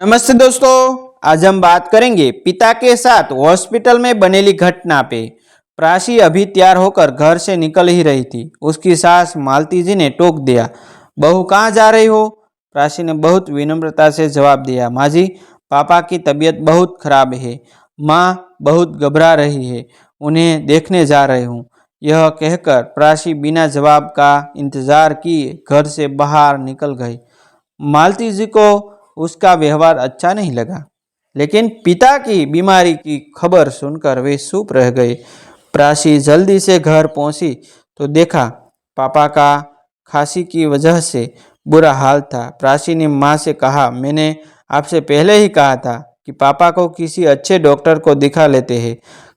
नमस्ते दोस्तों। आज हम बात करेंगे पिता के साथ हॉस्पिटल में बनेली घटना पे। प्राची अभी तैयार होकर घर से निकल ही रही थी। उसकी सास मालती जी ने टोक दिया, बहू कहाँ जा रही हो? प्राची ने बहुत विनम्रता से जवाब दिया, माँ जी, पापा की तबीयत बहुत खराब है। माँ बहुत घबरा रही है, उन्हें देखने जा रही हूँ। यह कहकर प्राची बिना जवाब का इंतजार किए घर से बाहर निकल गई। मालती जी को उसका व्यवहार अच्छा नहीं लगा, लेकिन पिता की बीमारी की खबर सुनकर वे चुप रह गए। प्राची जल्दी से घर पहुंची तो देखा पापा का खांसी की वजह से बुरा हाल था। प्राची ने माँ से कहा, मैंने आपसे पहले ही कहा था कि पापा को किसी अच्छे डॉक्टर को दिखा लेते हैं।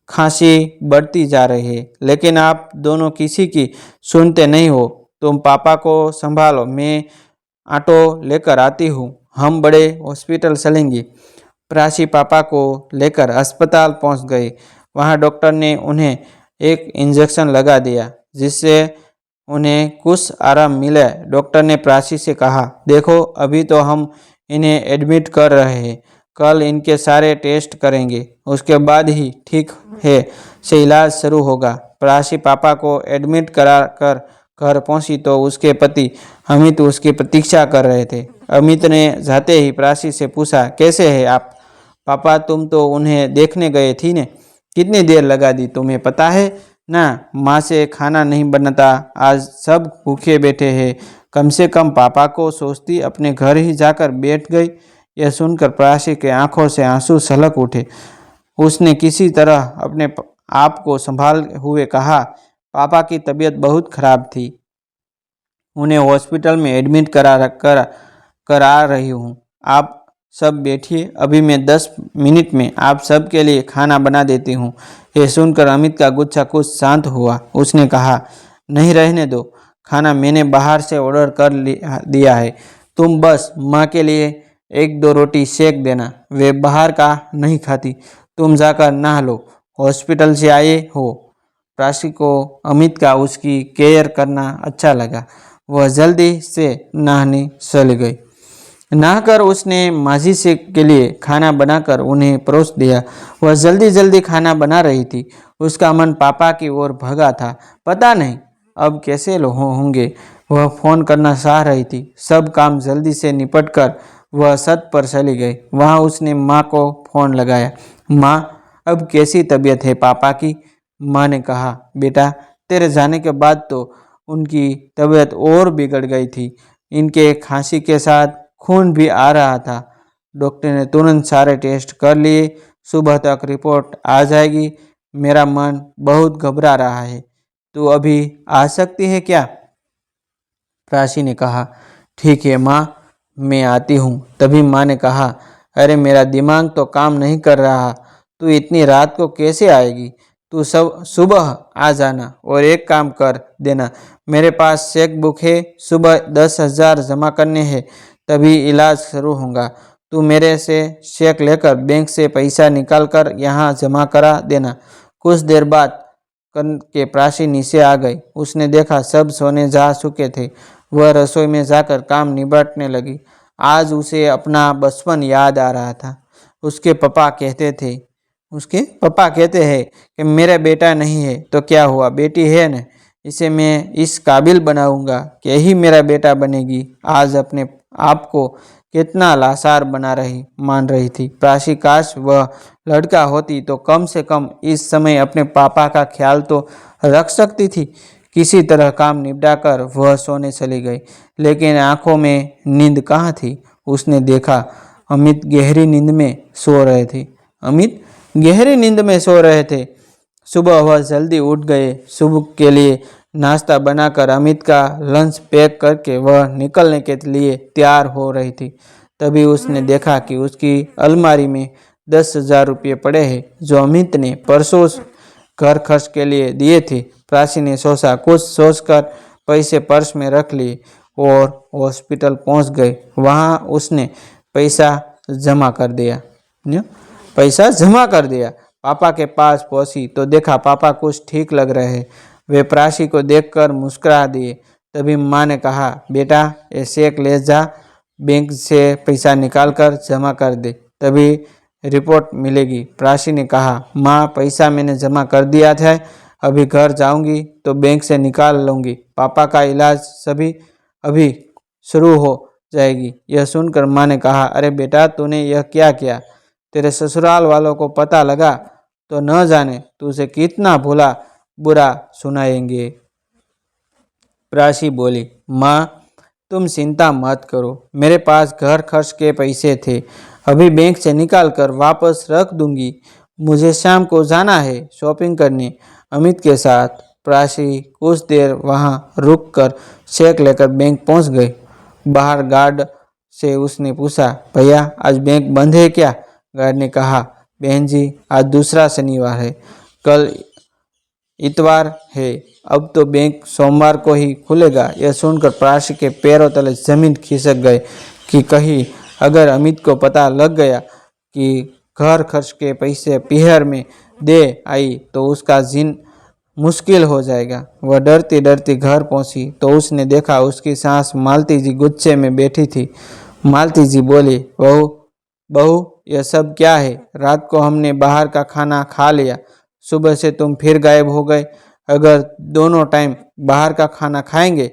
खांसी बढ़ती जा रही है, लेकिन आप दोनों किसी की सुनते नहीं हो। तुम पापा को संभालो, मैं ऑटो लेकर आती हूँ, हम बड़े हॉस्पिटल चलेंगे। प्राची पापा को लेकर अस्पताल पहुँच गई। वहाँ डॉक्टर ने उन्हें एक इंजेक्शन लगा दिया, जिससे उन्हें कुछ आराम मिला। डॉक्टर ने प्राची से कहा, देखो अभी तो हम इन्हें एडमिट कर रहे हैं, कल इनके सारे टेस्ट करेंगे, उसके बाद ही ठीक है से इलाज शुरू होगा। प्राची पापा को एडमिट करा कर घर पहुंची तो उसके पति अमित उसकी प्रतीक्षा कर रहे थे। अमित ने जाते ही प्राची से पूछा, कैसे है आप? पापा, तुम तो उन्हें देखने गए थी ने, कितनी देर लगा दी तुम्हें पता है ना? माँ से खाना नहीं बनता, आज सब भूखे बैठे हैं। कम से कम पापा को सोचती, अपने घर ही जाकर बैठ गई। यह सुनकर प्राची के आंखों से आंसू छलक उठे। उसने किसी तरह अपने आप को संभाल हुए कहा, पापा की तबीयत बहुत खराब थी, उन्हें हॉस्पिटल में एडमिट करा रही हूँ। आप सब बैठिए, अभी मैं 10 मिनट में आप सब के लिए खाना बना देती हूँ। यह सुनकर अमित का गुस्सा कुछ शांत हुआ। उसने कहा, नहीं, रहने दो, खाना मैंने बाहर से ऑर्डर कर दिया है। तुम बस माँ के लिए 1-2 रोटी सेक देना, वे बाहर का नहीं खाती। तुम जाकर नहा लो, हॉस्पिटल से आए हो। प्राची को अमित का उसकी केयर करना अच्छा लगा। वह जल्दी से नहाने चली गई। नहाकर उसने माजी से के लिए खाना बनाकर उन्हें परोस दिया। वह जल्दी जल्दी खाना बना रही थी। उसका मन पापा की ओर भगा था। पता नहीं अब कैसे होंगे। वह फोन करना चाह रही थी। सब काम जल्दी से निपट कर वह छत पर चली गई। वहाँ उसने माँ को फोन लगाया। माँ, अब कैसी तबीयत है पापा की? माँ ने कहा, बेटा, तेरे जाने के बाद तो उनकी तबीयत और बिगड़ गई थी। इनके खांसी के साथ खून भी आ रहा था। डॉक्टर ने तुरंत सारे टेस्ट कर लिए, सुबह तक रिपोर्ट आ जाएगी। मेरा मन बहुत घबरा रहा है, तू अभी आ सकती है क्या? प्राची ने कहा, ठीक है माँ, मैं आती हूँ। तभी माँ ने कहा, अरे मेरा दिमाग तो काम नहीं कर रहा, तू इतनी रात को कैसे आएगी? तू सब सुबह आ जाना और एक काम कर देना, मेरे पास चेक बुक है, सुबह 10,000 जमा करने हैं, तभी इलाज शुरू होगा। तू मेरे से चेक लेकर बैंक से पैसा निकाल कर यहाँ जमा करा देना। कुछ देर बाद के प्राची नीचे आ गई। उसने देखा सब सोने जा चुके थे। वह रसोई में जाकर काम निपटने लगी। आज उसे अपना बचपन याद आ रहा था। उसके पापा कहते हैं कि मेरा बेटा नहीं है तो क्या हुआ, बेटी है न, इसे मैं इस काबिल बनाऊंगा कि यही मेरा बेटा बनेगी। आज अपने आप को कितना लाचार मान रही थी प्राची। काश वह लड़का होती तो कम से कम इस समय अपने पापा का ख्याल तो रख सकती थी। किसी तरह काम निपटाकर वह सोने चली गई, लेकिन आंखों में नींद कहाँ थी। उसने देखा अमित गहरी नींद में सो रहे थे। अमित गहरी नींद में सो रहे थे। सुबह वह जल्दी उठ गए। सुबह के लिए नाश्ता बनाकर अमित का लंच पैक करके वह निकलने के लिए तैयार हो रही थी। तभी उसने देखा कि उसकी अलमारी में 10,000 रुपये पड़े हैं, जो अमित ने परसों घर खर्च के लिए दिए थे। प्राची ने सोचा, कुछ सोचकर पैसे पर्स में रख लिए और हॉस्पिटल पहुंच गए। वहां उसने पैसा जमा कर दिया। पापा के पास पहुंची तो देखा पापा कुछ ठीक लग रहे हैं। वे प्राची को देखकर मुस्कुरा दिए। तभी माँ ने कहा, बेटा ये सेक ले जा, बैंक से पैसा निकाल कर जमा कर दे, तभी रिपोर्ट मिलेगी। प्राची ने कहा, माँ पैसा मैंने जमा कर दिया था, अभी घर जाऊंगी तो बैंक से निकाल लूंगी। पापा का इलाज सभी अभी शुरू हो जाएगी। यह सुनकर माँ ने कहा, अरे बेटा तूने यह क्या किया? तेरे ससुराल वालों को पता लगा तो न जाने तुझे कितना बुरा सुनाएंगे। प्राची बोली, माँ तुम चिंता मत करो, मेरे पास घर खर्च के पैसे थे, अभी बैंक से निकाल कर वापस रख दूंगी। मुझे शाम को जाना है शॉपिंग करने अमित के साथ। प्राची कुछ देर वहां रुक कर चेक लेकर बैंक पहुंच गई। बाहर गार्ड से उसने पूछा, भैया आज बैंक बंद है क्या? गार्ड ने कहा, बहन जी आज दूसरा शनिवार है, कल इतवार है, अब तो बैंक सोमवार को ही खुलेगा। यह सुनकर प्राची के पैरों तले जमीन खिसक गए कि कहीं अगर अमित को पता लग गया कि घर खर्च के पैसे पीहर में दे आई तो उसका जीन मुश्किल हो जाएगा। वह डरती डरती घर पहुंची तो उसने देखा उसकी सास मालती जी गुस्से में बैठी थी। मालती जी बोली, बहू बहू यह सब क्या है? रात को हमने बाहर का खाना खा लिया, सुबह से तुम फिर गायब हो गए। अगर दोनों टाइम बाहर का खाना खाएंगे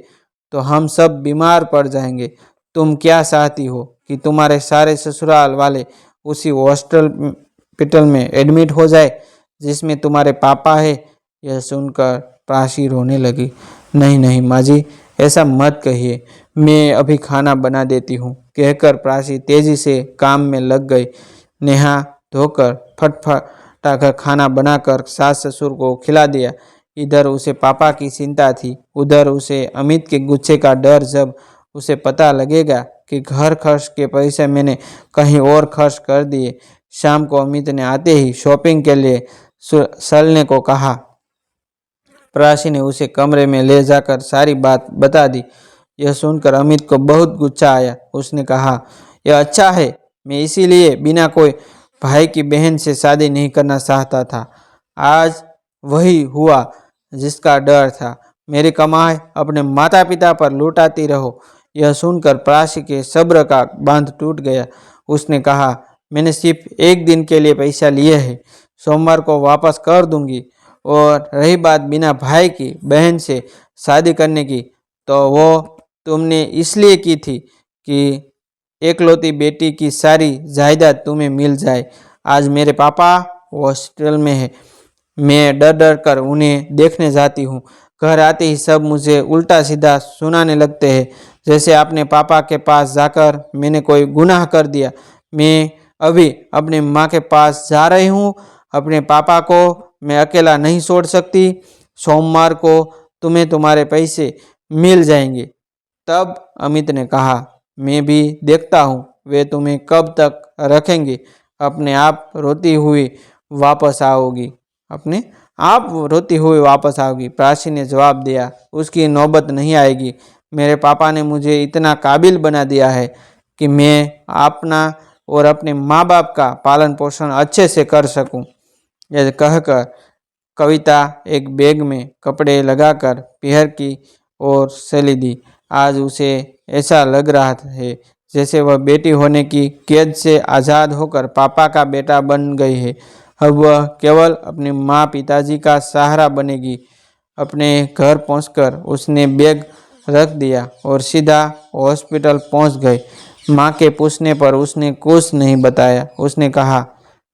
तो हम सब बीमार पड़ जाएंगे। तुम क्या चाहती हो कि तुम्हारे सारे ससुराल वाले उसी हॉस्पिटल में एडमिट हो जाए जिसमें तुम्हारे पापा है? यह सुनकर प्राची रोने लगी। नहीं नहीं माँ जी, ऐसा मत कहिए, मैं अभी खाना बना देती हूँ, कहकर प्राची तेजी से काम में लग गई। नेहा धोकर फटफटाकर खाना बनाकर सास ससुर को खिला दिया। इधर उसे पापा की चिंता थी, उधर उसे अमित के गुस्से का डर। जब उसे पता लगेगा कि घर खर्च के पैसे मैंने कहीं और खर्च कर दिए। शाम को अमित ने आते ही शॉपिंग के लिए चलने को कहा। प्राची ने उसे कमरे में ले जाकर सारी बात बता दी। यह सुनकर अमित को बहुत गुस्सा आया। उसने कहा, यह अच्छा है, मैं इसीलिए बिना कोई भाई की बहन से शादी नहीं करना चाहता था। आज वही हुआ जिसका डर था। मेरी कमाई अपने माता पिता पर लुटाती रहो। यह सुनकर प्राची के सब्र का बांध टूट गया। उसने कहा, मैंने सिर्फ एक दिन के लिए पैसा लिए हैं, सोमवार को वापस कर दूंगी। और रही बात बिना भाई की बहन से शादी करने की, तो वो तुमने इसलिए की थी कि एकलौती बेटी की सारी जायदाद तुम्हें मिल जाए। आज मेरे पापा हॉस्पिटल में है, मैं डर डर कर उन्हें देखने जाती हूँ। घर आते ही सब मुझे उल्टा सीधा सुनाने लगते हैं, जैसे अपने पापा के पास जाकर मैंने कोई गुनाह कर दिया। मैं अभी अपनी माँ के पास जा रही हूँ, अपने पापा को मैं अकेला नहीं छोड़ सकती। सोमवार को तुम्हें तुम्हारे पैसे मिल जाएंगे। तब अमित ने कहा, मैं भी देखता हूँ वे तुम्हें कब तक रखेंगे। अपने आप रोती हुई वापस आओगी, अपने आप रोती हुई वापस आओगी। प्राची ने जवाब दिया, उसकी नौबत नहीं आएगी। मेरे पापा ने मुझे इतना काबिल बना दिया है कि मैं अपना और अपने माँ बाप का पालन पोषण अच्छे से कर सकूं। यह कहकर कविता एक बैग में कपड़े लगाकर पीहर की ओर चली दी। आज उसे ऐसा लग रहा है जैसे वह बेटी होने की कैद से आज़ाद होकर पापा का बेटा बन गई है। अब वह केवल अपने माँ पिताजी का सहारा बनेगी। अपने घर पहुंचकर उसने बैग रख दिया और सीधा हॉस्पिटल पहुंच गई। माँ के पूछने पर उसने कुछ नहीं बताया। उसने कहा,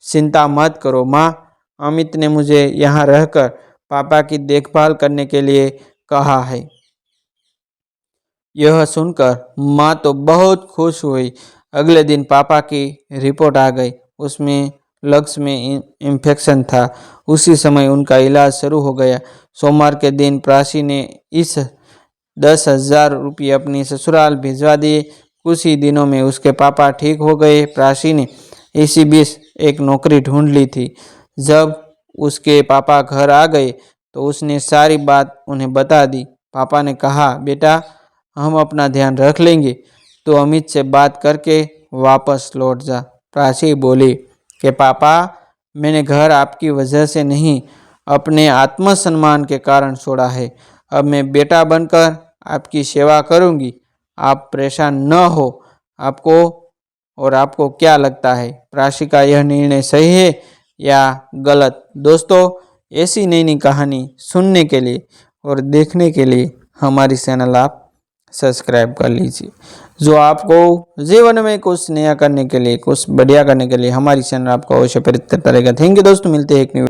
चिंता मत करो माँ, अमित ने मुझे यहाँ रहकर पापा की देखभाल करने के लिए कहा है। यह सुनकर माँ तो बहुत खुश हुई। अगले दिन पापा की रिपोर्ट आ गई, उसमें लग्स में इन्फेक्शन था। उसी समय उनका इलाज शुरू हो गया। सोमवार के दिन प्राची ने इस 10,000 रुपये अपनी ससुराल भिजवा दिए। कुछ ही दिनों में उसके पापा ठीक हो गए। प्राची ने इसी बीच एक नौकरी ढूंढ ली थी। जब उसके पापा घर आ गए तो उसने सारी बात उन्हें बता दी। पापा ने कहा, बेटा हम अपना ध्यान रख लेंगे, तो अमित से बात करके वापस लौट जा। प्राची बोली कि पापा मैंने घर आपकी वजह से नहीं, अपने आत्मसम्मान के कारण छोड़ा है। अब मैं बेटा बनकर आपकी सेवा करूंगी, आप परेशान न हो। आपको और आपको क्या लगता है, प्राची का यह निर्णय सही है या गलत? दोस्तों, ऐसी नई नई कहानी सुनने के लिए और देखने के लिए हमारी चैनल आप सब्सक्राइब कर लीजिए। जो आपको जीवन में कुछ नया करने के लिए, कुछ बढ़िया करने के लिए हमारी चैनल आपको अवश्य प्रेरित करता रहेगा। थैंक यू दोस्तों, मिलते हैं एक न्यू